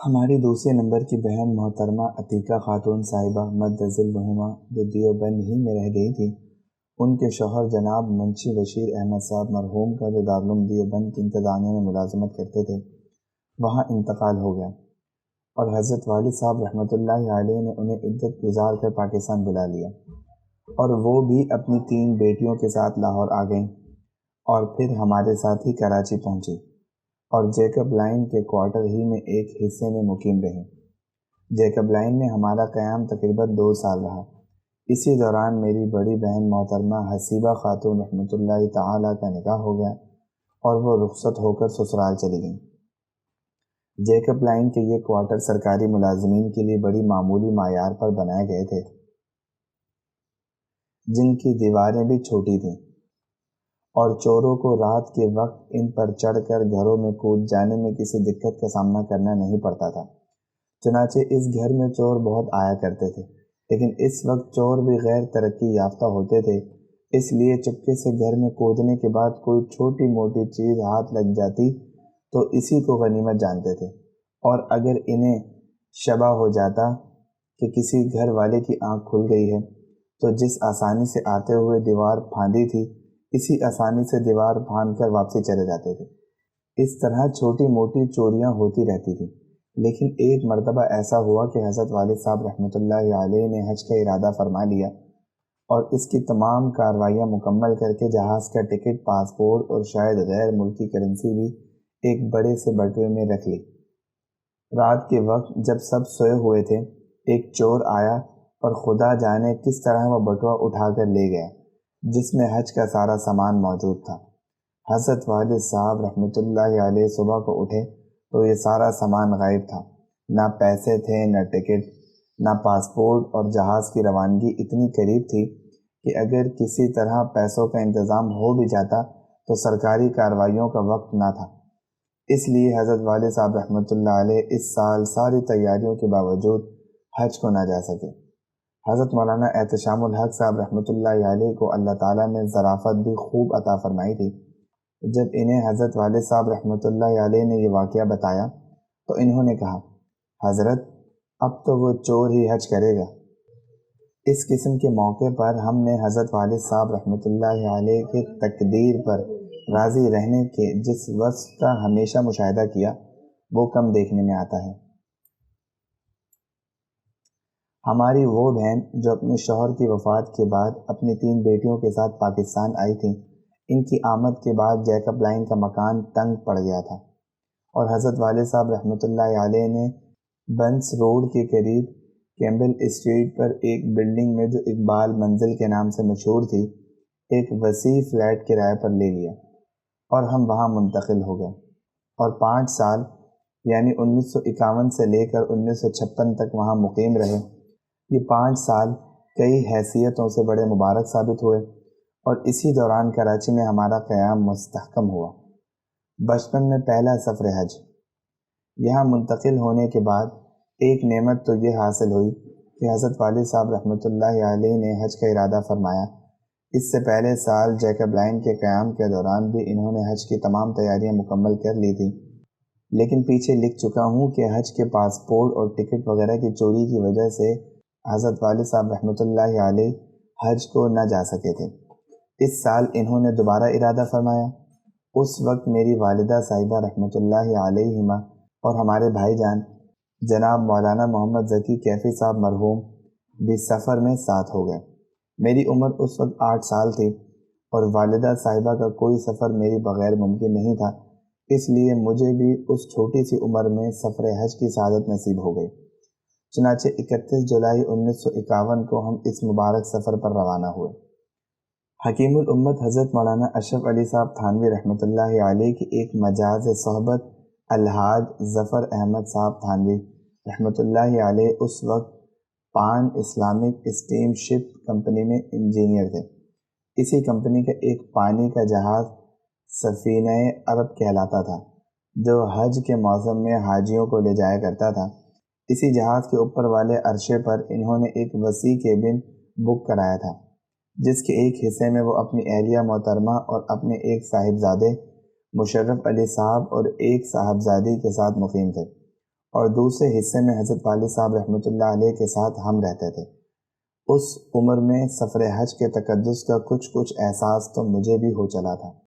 ہماری دوسرے نمبر کی بہن محترمہ عتیقہ خاتون صاحبہ مدظلہما جو دیوبند ہی میں رہ گئی تھی، ان کے شوہر جناب منشی بشیر احمد صاحب مرحوم کا جو دارالعلوم دیوبند کی انتظامیہ میں ملازمت کرتے تھے، وہاں انتقال ہو گیا اور حضرت والد صاحب رحمۃ اللہ علیہ نے انہیں عدت گزار کر پاکستان بلا لیا، اور وہ بھی اپنی 3 بیٹیوں کے ساتھ لاہور آ گئیں اور پھر ہمارے ساتھ ہی کراچی پہنچی اور جیکب لائن کے کوارٹر ہی میں ایک حصے میں مقیم رہیں۔ جیکب لائن میں ہمارا قیام تقریباً 2 سال رہا۔ اسی دوران میری بڑی بہن محترمہ حسیبہ خاتون رحمۃ اللہ تعالیٰ کا نکاح ہو گیا اور وہ رخصت ہو کر سسرال چلی گئیں۔ جیکب لائن کے یہ کوارٹر سرکاری ملازمین کے لیے بڑی معمولی معیار پر بنائے گئے تھے، جن کی دیواریں بھی چھوٹی تھیں اور چوروں کو رات کے وقت ان پر چڑھ کر گھروں میں کود جانے میں کسی دقت کا سامنا کرنا نہیں پڑتا تھا۔ چنانچہ اس گھر میں چور بہت آیا کرتے تھے، لیکن اس وقت چور بھی غیر ترقی یافتہ ہوتے تھے، اس لیے چپکے سے گھر میں کودنے کے بعد کوئی چھوٹی موٹی چیز ہاتھ لگ جاتی تو اسی کو غنیمت جانتے تھے، اور اگر انہیں شبہ ہو جاتا کہ کسی گھر والے کی آنکھ کھل گئی ہے تو جس آسانی سے آتے ہوئے دیوار پھاندی تھی، اسی آسانی سے دیوار پھاند کر واپسی چلے جاتے تھے۔ اس طرح چھوٹی موٹی چوریاں ہوتی رہتی تھیں، لیکن ایک مرتبہ ایسا ہوا کہ حضرت والد صاحب رحمۃ اللہ علیہ نے حج کا ارادہ فرما لیا اور اس کی تمام کارروائیاں مکمل کر کے جہاز کا ٹکٹ، پاسپورٹ اور شاید غیر ملکی کرنسی بھی ایک بڑے سے بٹوے میں رکھ لی۔ رات کے وقت جب سب سوئے ہوئے تھے، ایک چور آیا اور خدا جانے کس طرح وہ بٹوا اٹھا کر لے گیا جس میں حج کا سارا سامان موجود تھا۔ حضرت والد صاحب رحمۃ اللہ علیہ صبح کو اٹھے تو یہ سارا سامان غائب تھا، نہ پیسے تھے، نہ ٹکٹ، نہ پاسپورٹ، اور جہاز کی روانگی اتنی قریب تھی کہ اگر کسی طرح پیسوں کا انتظام ہو بھی جاتا تو سرکاری کارروائیوں کا وقت نہ تھا۔ اس لیے حضرت والد صاحب رحمۃ اللہ علیہ اس سال ساری تیاریوں کے باوجود حج کو نہ جا سکے۔ حضرت مولانا احتشام الحق صاحب رحمۃ اللہ علیہ کو اللہ تعالیٰ نے ظرافت بھی خوب عطا فرمائی تھی۔ جب انہیں حضرت والد صاحب رحمۃ اللہ علیہ نے یہ واقعہ بتایا تو انہوں نے کہا، حضرت اب تو وہ چور ہی حج کرے گا۔ اس قسم کے موقع پر ہم نے حضرت والد صاحب رحمۃ اللہ علیہ کے تقدیر پر راضی رہنے کے جس وصف کا ہمیشہ مشاہدہ کیا، وہ کم دیکھنے میں آتا ہے۔ ہماری وہ بہن جو اپنے شوہر کی وفات کے بعد اپنی 3 بیٹیوں کے ساتھ پاکستان آئی تھیں، ان کی آمد کے بعد جیکب لائن کا مکان تنگ پڑ گیا تھا اور حضرت والد صاحب رحمۃ اللہ علیہ نے بنس روڈ کے قریب کیمبل اسٹریٹ پر ایک بلڈنگ میں جو اقبال منزل کے نام سے مشہور تھی، ایک وسیع فلیٹ کرائے پر لے لیا اور ہم وہاں منتقل ہو گئے اور 5 سال یعنی 1951 سے لے کر 1956 تک وہاں مقیم رہے۔ یہ 5 سال کئی حیثیتوں سے بڑے مبارک ثابت ہوئے اور اسی دوران کراچی میں ہمارا قیام مستحکم ہوا۔ بچپن میں پہلا سفر حج۔ یہاں منتقل ہونے کے بعد ایک نعمت تو یہ حاصل ہوئی کہ حضرت والد صاحب رحمۃ اللہ علیہ نے حج کا ارادہ فرمایا۔ اس سے پہلے سال جیکب لائن کے قیام کے دوران بھی انہوں نے حج کی تمام تیاریاں مکمل کر لی تھیں، لیکن پیچھے لکھ چکا ہوں کہ حج کے پاسپورٹ اور ٹکٹ وغیرہ کی چوری کی وجہ سے حضرت والد صاحب رحمۃ اللہ علیہ حج کو نہ جا سکے تھے۔ اس سال انہوں نے دوبارہ ارادہ فرمایا۔ اس وقت میری والدہ صاحبہ رحمۃ اللہ علیہما اور ہمارے بھائی جان جناب مولانا محمد ذکی کیفی صاحب مرحوم بھی سفر میں ساتھ ہو گئے۔ میری عمر اس وقت 8 سال تھی اور والدہ صاحبہ کا کوئی سفر میری بغیر ممکن نہیں تھا، اس لیے مجھے بھی اس چھوٹی سی عمر میں سفر حج کی سعادت نصیب ہو گئی۔ چنانچہ 31 جولائی 1951 کو ہم اس مبارک سفر پر روانہ ہوئے۔ حکیم الامت حضرت مولانا اشرف علی صاحب تھانوی رحمۃ اللہ علیہ کی ایک مجاز صحبت الحاج ظفر احمد صاحب تھانوی رحمۃ اللہ علیہ اس وقت پان اسلامک اسٹیم شپ کمپنی میں انجینئر تھے۔ اسی کمپنی کا ایک پانی کا جہاز سفینہ عرب کہلاتا تھا، جو حج کے موسم میں حاجیوں کو لے جایا کرتا تھا۔ اسی جہاز کے اوپر والے عرصے پر انہوں نے ایک وسیع کیبن بک کرایا تھا، جس کے ایک حصے میں وہ اپنی اہلیہ محترمہ اور اپنے ایک صاحبزادے مشرف علی صاحب اور ایک صاحبزادی کے ساتھ مقیم تھے، اور دوسرے حصے میں حضرت والد صاحب رحمۃ اللہ علیہ کے ساتھ ہم رہتے تھے۔ اس عمر میں سفر حج کے تقدس کا کچھ احساس تو مجھے بھی ہو چلا تھا۔